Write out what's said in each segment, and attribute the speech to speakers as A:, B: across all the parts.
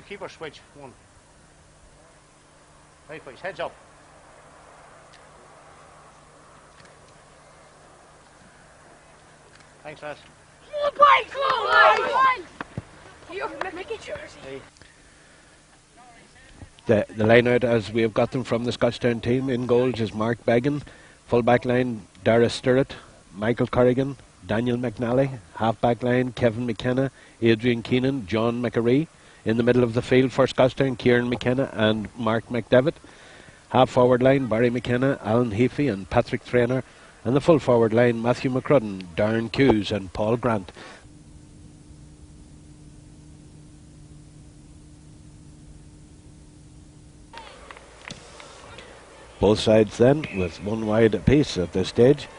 A: keeper switch. One. Right, boys, heads up. Thanks, lads.
B: 1 point! Come on! You're making jersey.
C: The line out as we have got them from the Scotstown team. In goals is Mark Beggan. Full back line, Dara Stirrett, Michael Corrigan, Daniel McNally. Half back line, Kevin McKenna, Adrian Keenan, John McAree. In the middle of the field for Scotstown, Kieran McKenna and Mark McDevitt. Half forward line, Barry McKenna, Alan Heafy and Patrick Traynor. And the full forward line, Matthew McCrudden, Darren Hughes and Paul Grant. Both sides then with one wide apiece at this stage.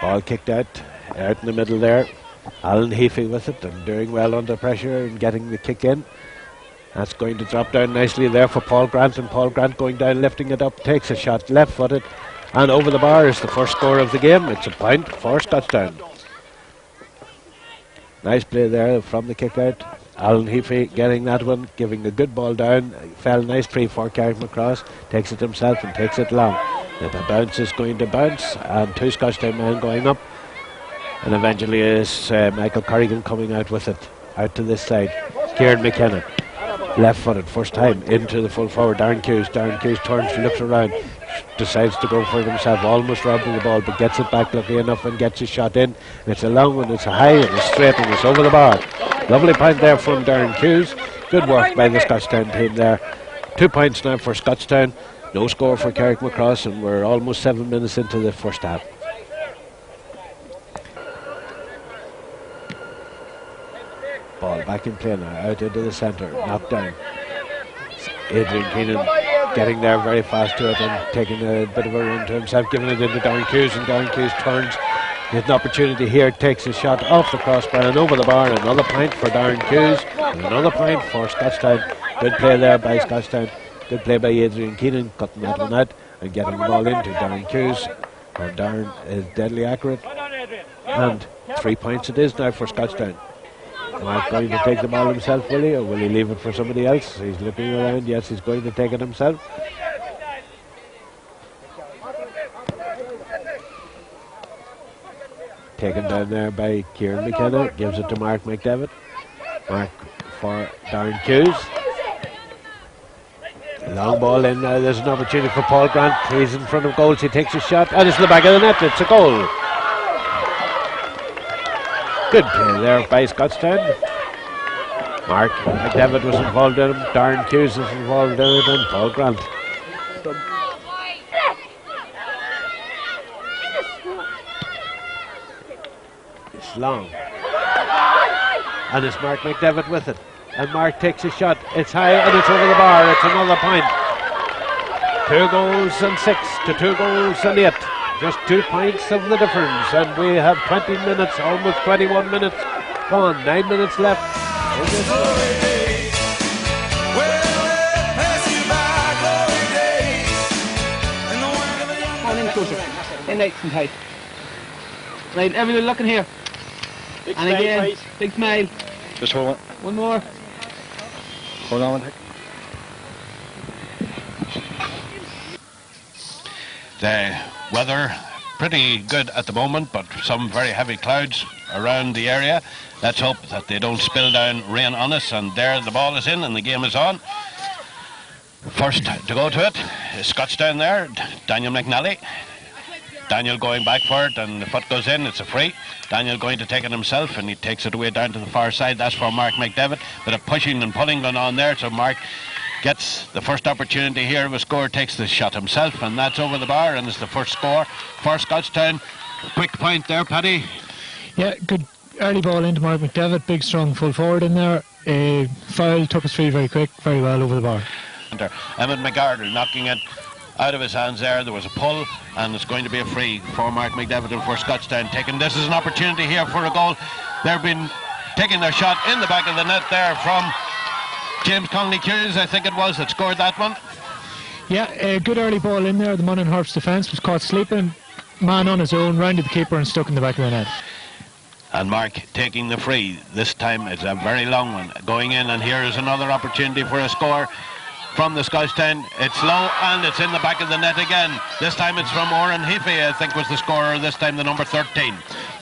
C: Ball kicked out in the middle there. Alan Heafy with it and doing well under pressure and getting the kick in. That's going to drop down nicely there for Paul Grant, and Paul Grant going down, lifting it up, takes a shot left footed and over the bar is the first score of the game. It's a point for Scotstown. Nice play there from the kick out. Alan Heafy getting that one, giving a good ball down. Fell nicely for Carrick McCross, takes it himself and takes it long. The bounce is going to bounce and two Scotstown men going up, and eventually is Michael Corrigan coming out with it out to this side. Kieran McKenna left footed first time into the full forward. Darren Hughes turns, looks around, decides to go for it himself, almost robbing the ball but gets it back lucky enough and gets his shot in. It's a long one, it's a high and it's straight and it's over the bar. Lovely point there from Darren Hughes. Good work by the Scotstown team there. 2 points now for Scotstown. No score for Carrick McCross, and we're almost 7 minutes into the first half. Ball back in play now, out into the centre, knocked down. Adrian Keenan getting there very fast to it and taking a bit of a run to himself, giving it into Darren Hughes, and Darren Hughes turns. He has an opportunity here, takes a shot off the crossbar and over the bar. Another point for Darren Hughes and another point for Scotstown. Good play there by Scotstown. Good play by Adrian Keenan, cutting that one out and getting the ball into Darren Hughes. And Darren is deadly accurate. And 3 points it is now for Scotstown. Mark going to take the ball himself, will he, or will he leave it for somebody else? He's looking around. Yes, he's going to take it himself. Taken down there by Kieran McKenna, gives it to Mark McDevitt. Mark for Darren Hughes. Long ball in now, there's an opportunity for Paul Grant. He's in front of goals, he takes a shot and it's in the back of the net, it's a goal. Good play there by Scotstown. Mark McDevitt was involved in him, Darren Hughes was involved in it, and Paul Grant. It's long. And it's Mark McDevitt with it. And Mark takes a shot, it's high and it's over the bar, it's another point. 2 goals and 6 to 2 goals and 8. Just 2 points of the difference, and we have 20 minutes, almost 21 minutes gone, 9 minutes left.
D: Come on in closer, in nice and tight. Right, everyone looking here.
A: Big
D: and again,
A: please.
D: big smile.
E: Just hold it.
D: One more.
E: Hold on.
F: The weather pretty good at the moment, but some very heavy clouds around the area. Let's hope that they don't spill down rain on us. And there the ball is in and the game is on. First to go to it is Scotstown there, Daniel McNally. Daniel going back for it and the foot goes in, it's a free. Daniel going to take it himself and he takes it away down to the far side. That's for Mark McDevitt. Bit of pushing and pulling going on there, so Mark gets the first opportunity here of a score, takes the shot himself, and that's over the bar, and it's the first score for Scotstown. Quick point there, Paddy.
G: Yeah, good early ball into Mark McDevitt, big strong full forward in there. Foul, took his free very quick, very well over the bar.
F: Emmett McGardle knocking it out of his hands there. There was a pull and it's going to be a free for Mark McDevitt and for Scotstown taken. This is an opportunity here for a goal. They've been taking their shot in the back of the net there from James Conley Hughes, I think it was, that scored that one.
G: Yeah, a good early ball in there. The man in Harp's defence was caught sleeping. Man on his own, rounded the keeper and stuck in the back of the net.
F: And Mark taking the free. This time it's a very long one. Going in, and here is another opportunity for a score from the Scotstown. It's low, and it's in the back of the net again. This time it's from Oran Heafy, I think was the scorer. This time the number 13.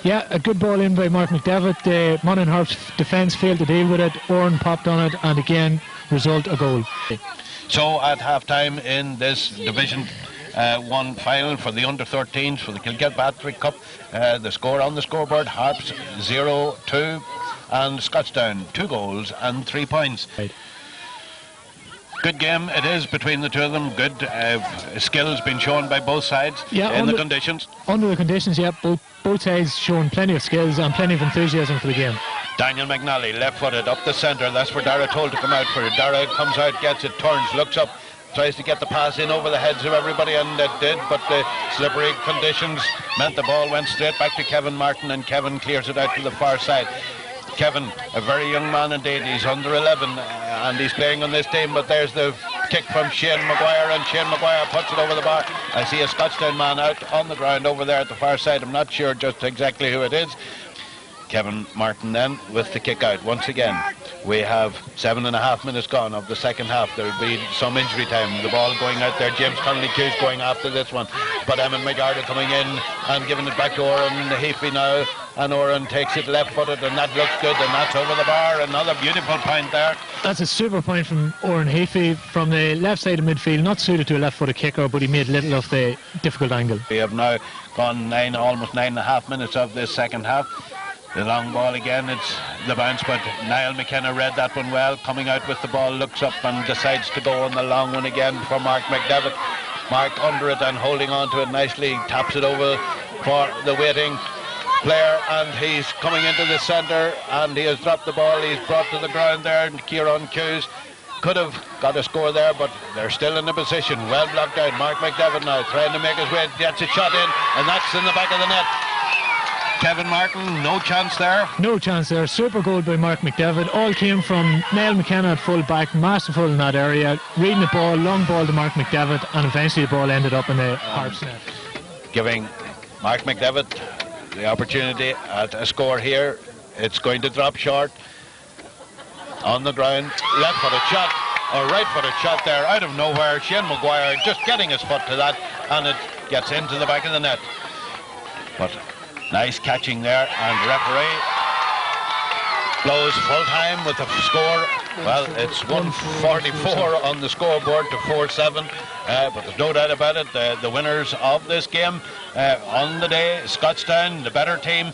G: Yeah, a good ball in by Mark McDevitt. The Monaghan's defence failed to deal with it. Oran popped on it, and again, result a goal.
F: So at half-time in this Division 1 final for the under-13s for the Kilkilpatrick Cup, the score on the scoreboard: Harps 0-2 and Scotstown 2 goals and 3 points.
G: Right.
F: Good game it is between the two of them. Good skills being shown by both sides in the conditions.
G: Under the conditions, yeah, both sides showing plenty of skills and plenty of enthusiasm for the game.
F: Daniel McNally, left-footed up the centre. That's where Dara told to come out for it. Dara comes out, gets it, turns, looks up, tries to get the pass in over the heads of everybody, and it did, but the slippery conditions meant the ball went straight back to Kevin Martin, and Kevin clears it out to the far side. Kevin, a very young man indeed. He's under 11 and he's playing on this team, but there's the kick from Shane Maguire, and Shane Maguire puts it over the bar. I see a Scotstown man out on the ground over there at the far side. I'm not sure just exactly who it is. Kevin Martin then with the kick out once again. We have 7.5 minutes gone of the second half. There'll be some injury time. The ball going out there. James Connolly-Hughes going after this one, but Eamon McGarda coming in and giving it back to Oran Heafy now, and Oran takes it left-footed, and that looks good, and that's over the bar. Another beautiful point there.
G: That's a super point from Oran Heafy from the left side of midfield, not suited to a left-footed kicker, but he made little of the difficult angle.
F: We have now gone almost 9.5 minutes of this second half. The long ball again, it's the bounce, but Niall McKenna read that one well, coming out with the ball, looks up and decides to go on the long one again for Mark McDevitt. Mark under it and holding on to it nicely, taps it over for the waiting player, and he's coming into the centre, and he has dropped the ball. He's brought to the ground there, and Kieran Hughes could have got a score there, but they're still in the position. Well blocked out. Mark McDevitt now trying to make his way, gets a shot in, and that's in the back of the net. Kevin Martin, no chance there.
G: No chance there. Super goal by Mark McDevitt. All came from Niall McKenna at full back, masterful in that area, reading the ball, long ball to Mark McDevitt, and eventually the ball ended up in the Harps net.
F: Giving Mark McDevitt the opportunity at a score here. It's going to drop short. On the ground, left-footed shot, or right-footed shot there out of nowhere. Shane Maguire just getting his foot to that, and it gets into the back of the net. But nice catching there, and referee blows full time with the score. Well, it's 144 on the scoreboard to 4-7, but there's no doubt about it. The winners of this game on the day, Scotstown, the better team.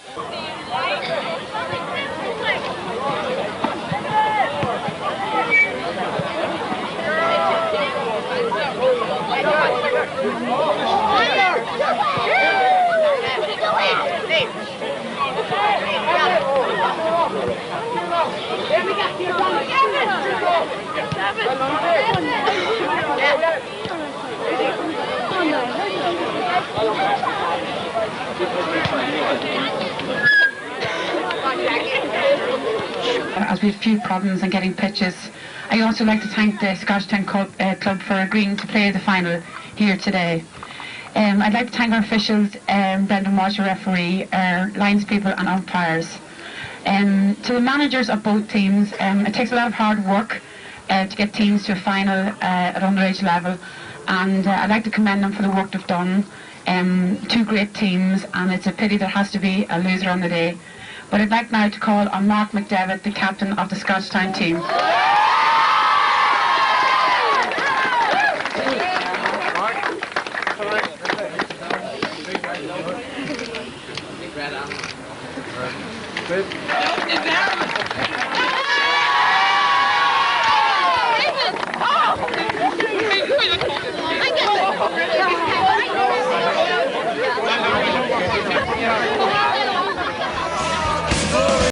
H: As we have a few problems in getting pitches, I also like to thank the Scotstown Club for agreeing to play the final here today. I'd like to thank our officials, Brendan Walsh, referee, our linespeople and umpires. To the managers of both teams, it takes a lot of hard work to get teams to a final at underage level, and I'd like to commend them for the work they've done. Two great teams, and it's a pity there has to be a loser on the day. But I'd like now to call on Mark McDevitt, the captain of the Scotstown team.
D: Good.